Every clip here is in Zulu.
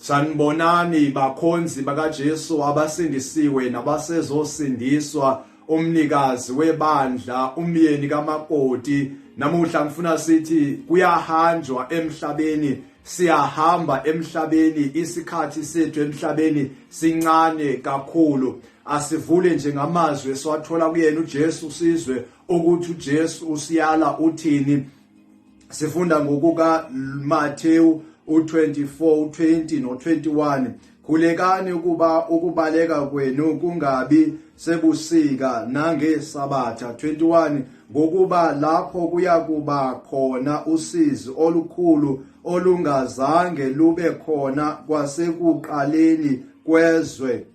Sanibonani bakhonzi bakaJesu abasindisiwe nabasezosindiswa, umnikazi webandla, umyeni kamakoti. Namuhla ngifuna sithi kuyahanjwa emhlabeni, siyahamba emhlabeni. Isikhathi sethu emhlabeni sincane kakhulu. Asivule nje ngamazwi esiwathola kuyena uJesu sizwe ukuthi uJesu usiyala uthini. Sifunda ngokuka Mateyu 24:20 no-21. Khulekani ukuba ukubaleka kwenu kungabi sebusika nangesabatha. 21. Ngokuba lapho kuyakuba khona usizi olukhulu olungazange lube khona kwasekuqaleni kwezwe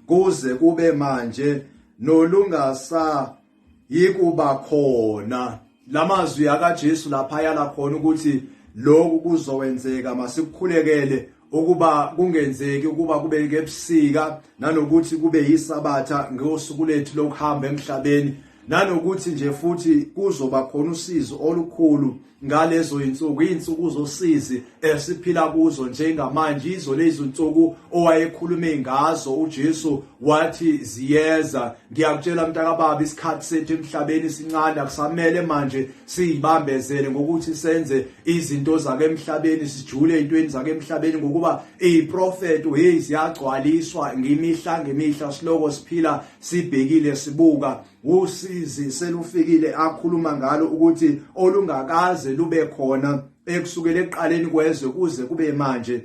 kuze kube manje, nolungasayikuba khona. Lamazwi akaJesu lapha yala khona ukuthi lokhu kuzowenzeka, masikukhulekele ukuba kungenzeki ukuba kube ebusika, nanokuthi kube yisabatha ngosuku lethu lokuhamba emhlabeni, nanokuthi nje futhi kuzoba khona usizo olukhulu ngalezo insuku zosizi esiphila kuzo njengamanje. Izo lezo insuku owayekhulume ngazo uJesu wathi ziyeza. Ngiyakutshela mntakababa, isikhathi sethu emhlabeni sincane, akusamele manje siyibambezele ngokuthi senze izinto zake emhlabeni, sijule ezintweni zake emhlabeni, ngokuba iprofeti ziyagcwaliswa ngemihla siloko siphila sibhekile sibuka. Usizi selufikile akhuluma ngalo ukuthi olungakaze lube khona ekusukela eqaleni kwezwe kuze kube manje,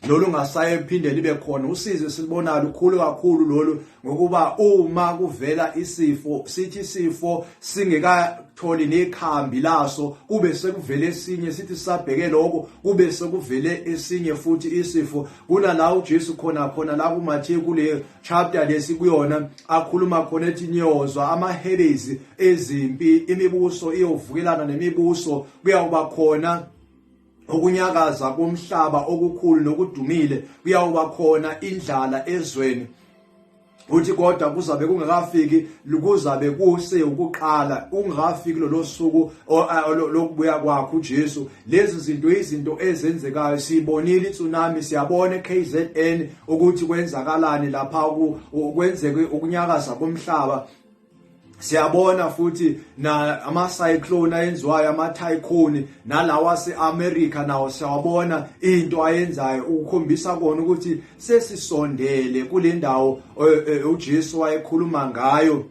nolungasaye kuphinde libe khona. Usizi silibonalo lukhulu kakhulu lolu, ngokuba uma kuvela isifo, sithi isifo singekatholi nekhambi laso, kube sekuvele esinye, sithi sabheke lokho kube sekuvele esinye futhi isifo. Kunala uJesu khona la kuMatheyu kule chapter lesikuyona akhuluma khona ethi nyozwa amahebezi ezimpi, imibuso iyovukelana nemibuso, kuyawuba khona ukunyakaza komhlaba okukhulu nokudumile, kuyawuba khona indlala ezweni. Uthi kodwa kuzabe kungakafiki, kuzabe kuse ukuqala, kungakafiki lo suku lokubuya kwakhe uJesu. Lezi zinto izinto ezenzekayo, sibonile itsunami, siyabona eKZN ukuthi kwenzakalani lapha, kwenzeke ukunyakaza komhlaba. Siyabona futhi na ama-cyclone ayenziwayo, ama-typhoon, nalawa ase-America nawo siyabona into ayenzayo, ukukhombisa kona ukuthi sesisondele kule ndawo uJesu wayekhuluma ngayo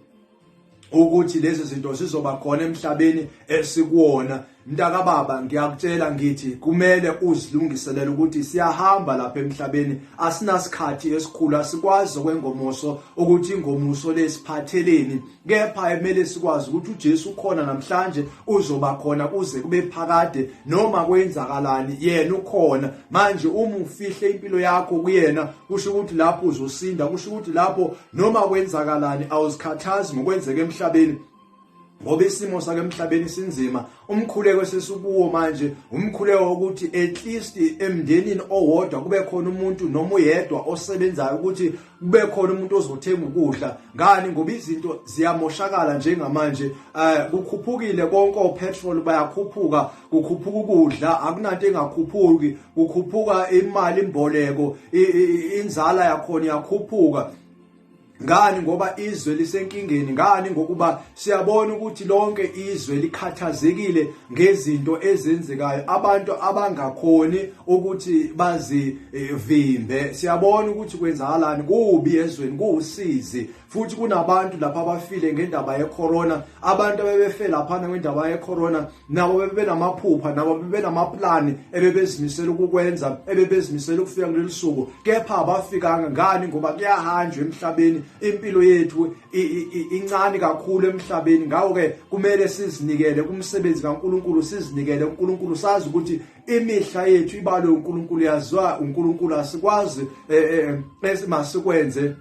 ukuthi lezi zinto zizoba khona emhlabeni esikuwona. Mntakababa, ngiyakutshela ngithi kumele uzilungiselele ukuthi siyahamba lapha emhlabeni. Asinasikhathi esikhulu, asikwazi okwengomuso ukuthi ingomuso lesiphatheleni, kepha kumele sikwazi ukuthi uJesu ukhona namhlanje, uzoba khona kuze kube phakade, noma kwenzakalani yena ukhona. Manje uma ufihle impilo yakho kuyena, kusho ukuthi lapho uzosinda, kusho ukuthi lapho noma kwenzakalani awuzikhathazi ngokwenzeka emhlabeni, ngoba isimo sake emhlabeni sinzima. Umkhuleko sesikuwo manje, umkhuleko ukuthi at least emndenini owodwa kube khona umuntu noma uyedwa osebenzayo, ukuthi kube khona umuntu ozothenga ukudla. Ngani? Ngoba izinto ziyamoshakala njengamanje. Kukhuphukile konke, opetrol bayakhuphuka, kukhuphuka ukudla, akunanto engakhuphuki, kukhuphuka imali imboleko, inzala yakhona yakhuphuka. Ngani? Ngoba izwe lisenkingeni. Ngani? Ngokuba siyabona ukuthi lonke izwe likhathazekile ngezinto ezenzekayo, abantu abangakhoni ukuthi bazivimbe. Siyabona ukuthi kwenzakalani kubi ezweni, kuusizi. Futhi kunabantu lapha abafile ngendaba yecorona, abantu abebefe lapha ngendaba yecorona, nabo bebenamaphupha, nabo bebenamaplani ebebezimisela ukukwenza, ebebezimisela ukufika kuleli suku, kepha abafikanga. Ngani? Ngoba kuyahanjwa emhlabeni, impilo yethu incane kakhulu emhlabeni. Ngawo-ke kumele sizinikele kumsebenzi kaNkulunkulu, sizinikele uNkulunkulu, sazi ukuthi imihla yethu ibalwe uNkulunkulu, yaziwa uNkulunkulu. Asikwazi masikwenze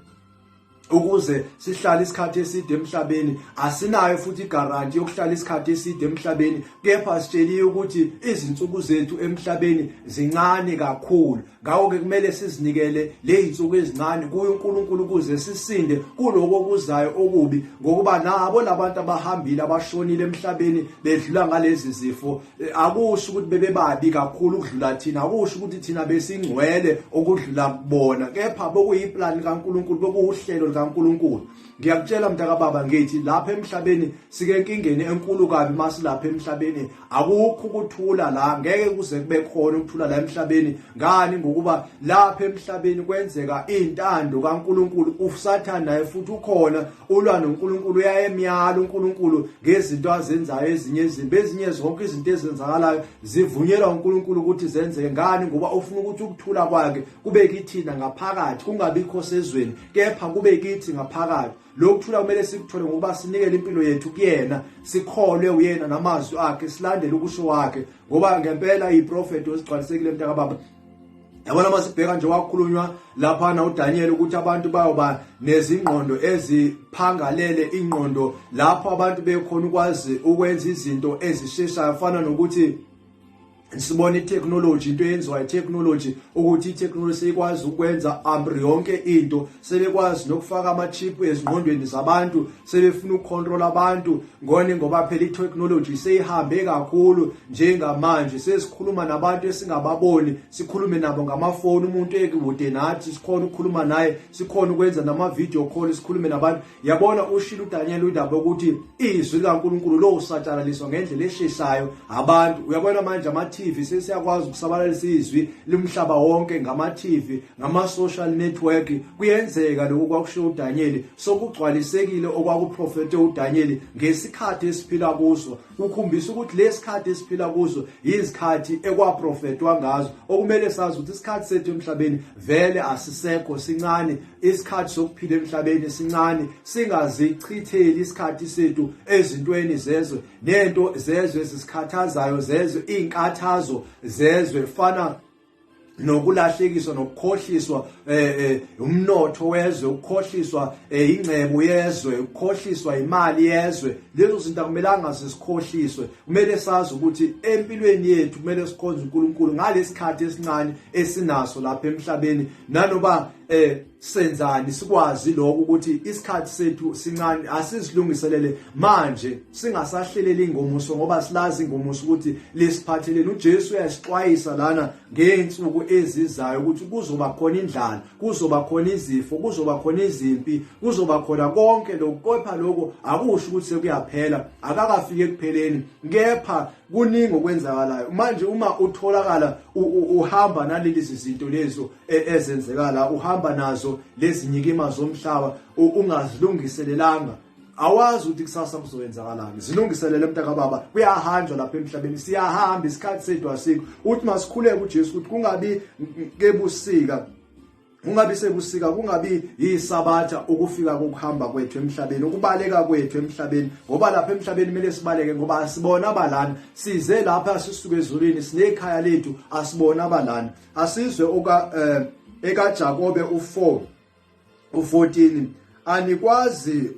ukuze sihlale isikhathi eside emhlabeni. Asinayo futhi igaranti yokuhlala isikhathi eside emhlabeni, kepha sitsheliwe ukuthi izinsuku zethu emhlabeni zincane kakhulu. Ngakho-ke kumele sizinikele ley'nsuku ezincane kuye uNkulunkulu ukuze sisinde kuloko okuzayo okubi, ngokuba nabo labantu abahambile abashonile emhlabeni bedlula ngalezi zifo, akusho ukuthi bebebabi kakhulu ukudlula thina, akusho ukuthi thina besingcwele okudlula kubona, kepha bokuyiplani kaNkulunkulu, bokuwuhlelo likaNkulunkulu. Ngiyakutshela mntakababa ngithi lapha emhlabeni sike enkingeni enkulu kabi. Masilapha emhlabeni akukho ukuthula la, ngeke kuze kube khona ukuthula la emhlabeni. Ngani? Ngokuba lapha emhlabeni kwenzeka intando kaNkulunkulu. Usathane naye futhi ukhona, ulwa noNkulunkulu, uyayemyala uNkulunkulu ngezinto azenzayo ezinye izimbi. Ezinye zonke izinto ezenzakalayo zivunyelwa uNkulunkulu ukuthi zenzeke. Ngani? Ngoba ufuna ukuthi ukuthula kwakhe kube kithina ngaphakathi, kungabikho sezweni, kepha kube kithi ngaphakathi. Lokuthula kumele sikuthole ngokuba sinikele impilo yethu kuyena, sikholwe uyena namazwi akhe, silandele ukusho wakhe, ngoba ngempela iprofeti osigcwalisekile mntakababa. Yabona masibheka nje wakhulunywa lapha na uDaniel ukuthi abantu bayoba nezingqondo eziphangalele ingqondo, lapho abantu bekhona ukwazi ukwenza izinto ezisheshayo, fana nokuthi sibona itechnology, into yenziwa itechnology, ukuthi itechnology seyikwazi ukwenza yonke into, sebekwazi nokufaka ama-chip ezingqondweni zabantu, sebefuna ukucontrol abantu. Ngoba phela itechnology seyihambe kakhulu njengamanje, sesikhuluma nabantu esingababoni, sikhulume nabo ngamafoni, umuntu ekude nathi sikhona ukukhuluma naye, sikhona ukwenza nama-video call, sikhulume nabantu. Yabona ushilo uDaniel udaba ukuthi izwi likaNkulunkulu lo usatshalaliswa ngendlela esheshayo abantu. Uyabona manje TV sesiyakwazi ukusabalalisa izwi limhlaba wonke ngama-TV, ngama-social network. Kuyenzeka lokho kwakusho uDaniel, sokugcwalisekile okwakuprofete uDaniel ngesikhathi esiphila kuso. Ukukhombisa ukuthi lesikhathi esiphila kuso yizikhathi ekwaprofetwa ngazo. Okumele sazi ukuthi isikhathi sethu emhlabeni vele asisekho, sincane. Isikhathi sokuphila emhlabeni sincane, singazichitheli isikhathi sethu ezintweni zezwe, nento zezwe ezisikhathazayo, zezwe inkathazo zezwe, fana nokulahlekiswa nokukhohliswa umnotho wezwe, ukukhohliswa ingcebo yezwe, ukukhohliswa imali yezwe. Lezo zinto akumelanga zisikhohliswe. Kumele sazi ukuthi empilweni yethu kumele sikhonze uNkulunkulu ngalesikhathi esincane esinaso lapha emhlabeni, nanoba senzani sikwazi lokho ukuthi isikhathi sethu sincane, asizilungiselele manje, singasahleleli ingomuso, ngoba silazi ingomuso ukuthi lesiphatheleni. uJesu uyasixwayisa lana ngeensuku ezizayo ukuthi kuzoba khona indlala, kuzoba khona izifo, kuzoba khona izimpi, kuzoba khona konke lokho. Kepha lokho akusho ukuthi sekuyaphela, akakafiki ekupheleni, kepha kuningi okwenzakalayo manje. Uma utholakala uhamba nalezi zinto lezo ezenzekala, uhamba nazo lezi nyikima zomhlaba, ungazilungiselelanga, awazi ukuthi kusasa kuzowenzakalani. Zilungiselele mntakababa, kuyahanjwa lapha emhlabeni, siyahamba, isikhathi sethu asikho. Uthi masikhuleke uJesu ukuthi kungabi kebusika, kungabi sebusika, kungabi yisabatha ukufika kokuhamba kwethu emhlabeni, ukubaleka kwethu emhlabeni, ngoba lapha emhlabeni kumele sibaleke, ngoba asibona abalana. Size lapha sisuke ezulwini, sinekhaya lethu, asibona abalana. Asizwe ekaJakobe 4:14, anikwazi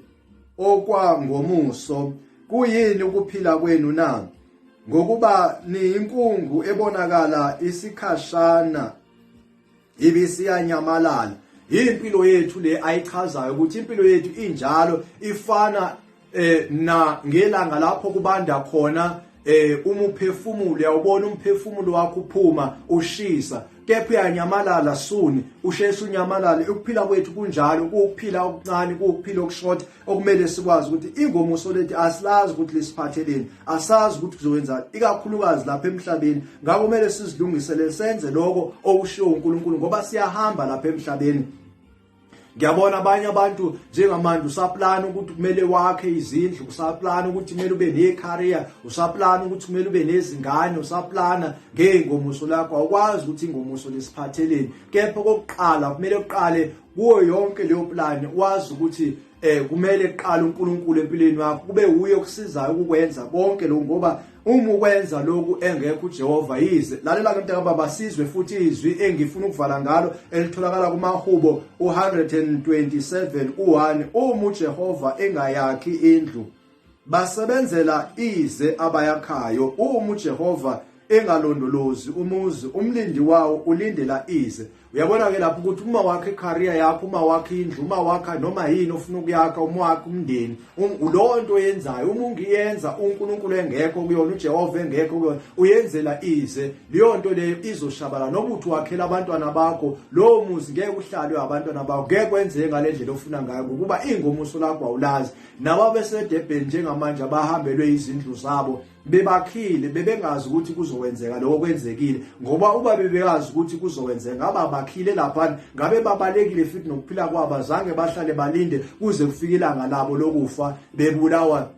okwangomuso, kuyini ukuphila kwenu na? Ngokuba niyinkungu ebonakala isikhashana ibisiyanyamalala. Impilo yethu le ayichazayo ukuthi impilo yethu injalo, ifana na ngelanga lapho kubanda khona. Uma uphefumulo, uyawubona umphefumulo wakho uphuma ushisa, kepha uyanyamalala suni, usheshe unyamalale. Ukuphila kwethu kunjalo, kuukuphila okuncane, kuukuphila okushort. Okumele sikwazi ukuthi ingomuso lethu asilazi ukuthi lisiphatheleni, asazi ukuthi kuzowenza, ikakhulukazi lapha emhlabeni. Ngakho kumele sizilungisele, senze lokho okushiwo uNkulunkulu, ngoba siyahamba lapha emhlabeni. Ngiyabona abanye abantu njengamanje usaplana ukuthi kumele wakhe izindlu, usaplana ukuthi kumele ube necareer, usaplana ukuthi kumele ube nezingane, usaplana ngengomuso lakho. Awukwazi ukuthi ingomuso lesiphatheleni, kepha kokuqala kumele uqale kuyo yonke leyo plan, wazi ukuthi kumele kuqala uNkulunkulu empilweni yakho, kube uye okusizayo ukukwenza konke lokho, ngoba uma ukwenza lokhu engekho uJehova yize. Lalela ke mntaka baba, sizwe futhi izwi engifuna ukuvala ngalo elitholakala kumaHubo 127:1. Uma uJehova engayakhi indlu, basebenzela ize abayakhayo. Uma uJehova engalondolozi umuzi, umlindi wawo ulindela ize. Uyabona ke lapho ukuthi uma wakhe career yakho, uma wakhe indlu, uma wakha noma yini ofuna ukuyakha, uma wakhe umndeni, lo nto oyenzayo, uma ungiyenza uNkulunkulu engekho kuyona, uJehova engekho kuyona, uyenzela ize, leyo nto leyo izoshabala. Noba uthi wakhela abantwana bakho, lowo muzi ngeke uhlalwe abantwana bakho, ngeke kwenzeke ngale ndlela ofuna ngayo, ngokuba ingomuso lakho awulazi. Nabo besedebheni njengamanje abahambelwe izindlu zabo, bebakhile bebengazi ukuthi kuzokwenzeka lokho kwenzekile, ngoba uba bebeyazi ukuthi kuzokwenzeka ngaba bakhile lapha, ngabe babalekile futhi nokuphila kwabo azange bahlale balinde kuze kufike ilanga labo lokufa bebulawa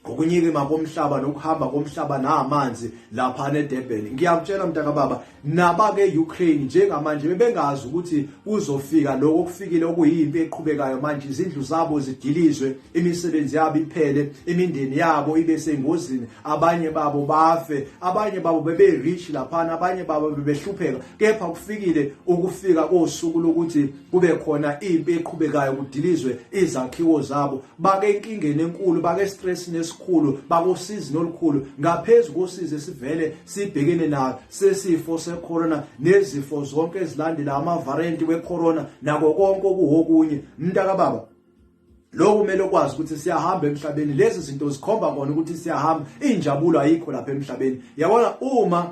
ukunyikima komhlaba nokuhamba komhlaba namanzi lapha eDurban. Ngiyakutshela mntaka baba, nabake Ukraine njengamanje bebengazi ukuthi uzofika lokho okufikile okuyimpi eqhubekayo manje, izindlu zabo zidilizwe, imisebenzi yabo iphele, imindeni yabo ibe sengozini, abanye babo bafe, abanye babo bebe rich lapha, abanye babo bebehlupheka, kepha kufikile ukufika kosuku lokuthi kube khona impi eqhubekayo, kudilizwe izakhiwo zabo. Bake inkingeni enkulu, bake stress esikhulu, bakosizi nolukhulu, ngaphezulu kosizi esivele sibhekene nayo sesifo secorona nezifo zonke ezilandela ama-variant wecorona nako konke okuhokunye. Mntaka baba, lokhu kumele ukwazi ukuthi siyahamba emhlabeni, lezi zinto zikhomba kona ukuthi siyahamba, injabulo ayikho lapha emhlabeni. Yabona, uma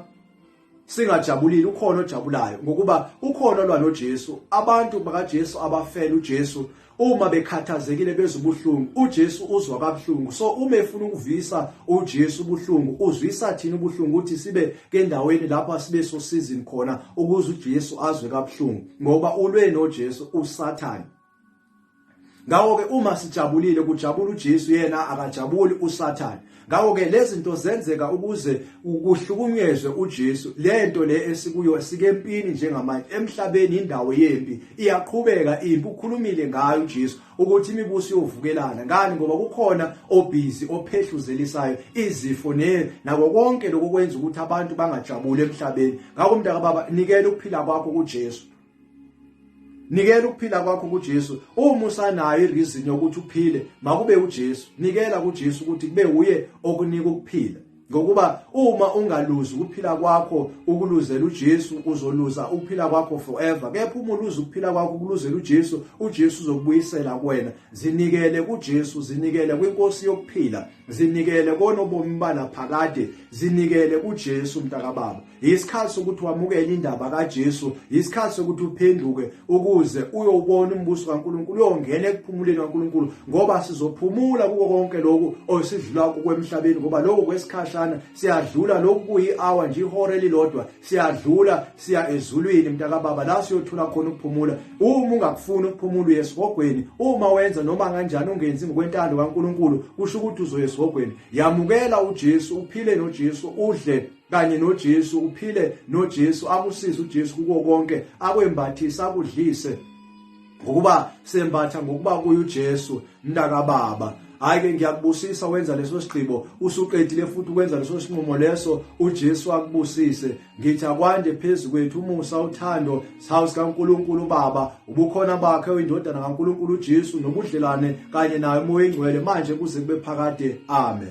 singajabulile ukhona ojabulayo, ngokuba ukhona olwa noJesu. Abantu bakaJesu abafela uJesu, uma bekhathazekile bezubuhlungu, uJesu uzwa kabuhlungu. So uma efuna ukuvisa uJesu ubuhlungu, uzwisa thina ubuhlungu ukuthi sibe ke endaweni lapha sibe sosizini khona ukuze uJesu azwe kabuhlungu, ngoba ulwe noJesu uSathane. Ngakho-ke uma sijabulile kujabula uJesu, yena akajabuli uSathane. Ngakho-ke lezi zinto zenzeka ukuze kuhlukunyezwe uJesu. Le nto le esikuyo sikempini njengamanje emhlabeni, indawo yempi iyaqhubeka impi. Ukhulumile ngayo uJesu ukuthi imibuso iyovukelana. Ngani? Ngoba kukhona obhizi ophehluzelisayo izifo nako konke lokho kwenza ukuthi abantu bangajabuli emhlabeni. Ngakho mntaka baba, nikela ukuphila kwakho kuJesu. Nikela ukuphila kwakho kuJesu. Uma usanayo ireason yokuthi uphile, makube uJesu. Nikela kuJesu ukuthi kube uye okunika ukuphila, ngokuba uma ungaluzi ukuphila kwakho ukuluzela uJesu, uzoluza ukuphila kwakho forever. Kepha uma uluza ukuphila kwakho ukuluzela uJesu, uJesu uzokubuyisela kuwena. Zinikele kuJesu, zinikele kwinkosi yokuphila, zinikele konobomi banaphakade, zinikele kuJesu mntaka baba. Isikhathi sokuthi wamukele indaba kaJesu, isikhathi sokuthi uphenduke ukuze uyobona umbuso kaNkulunkulu, uyongena ekuphumuleni kaNkulunkulu, ngoba sizophumula kuko konke lokhu osidlula kwemhlabeni, ngoba lokho kwesikhashana siyadlula. Lokhu kuyi-hour nje, ihora elilodwa, siyadlula siya ezulwini mntaka baba, la siyothola khona ukuphumula. Uma ungakufuni ukuphumula uye esihogweni. Uma wenza noma kanjani ungenzi ngokwentando kaNkulunkulu, kusho ukuthi uzoya esihogweni. Yamukela uJesu, uphile noJesu, udle kanye noJesu, uphile noJesu, akusize uJesu kuko konke, akwembathise, akudlise, ngokuba sembatha ngokuba kuye uJesu mntaka baba. Hayi-ke ngiyakubusisa wenza leso sigqibo, usuqedile futhi ukwenza leso sinqumo leso, uJesu akubusise. Ngithi akwande phezu kwethu umusa, uthando, sawu kaNkulunkulu uBaba, ubukhona bakhe oyindodana kaNkulunkulu uJesu, nobudlelwane kanye naye uMoya Oyingcwele manje kuze kube phakade. Amen.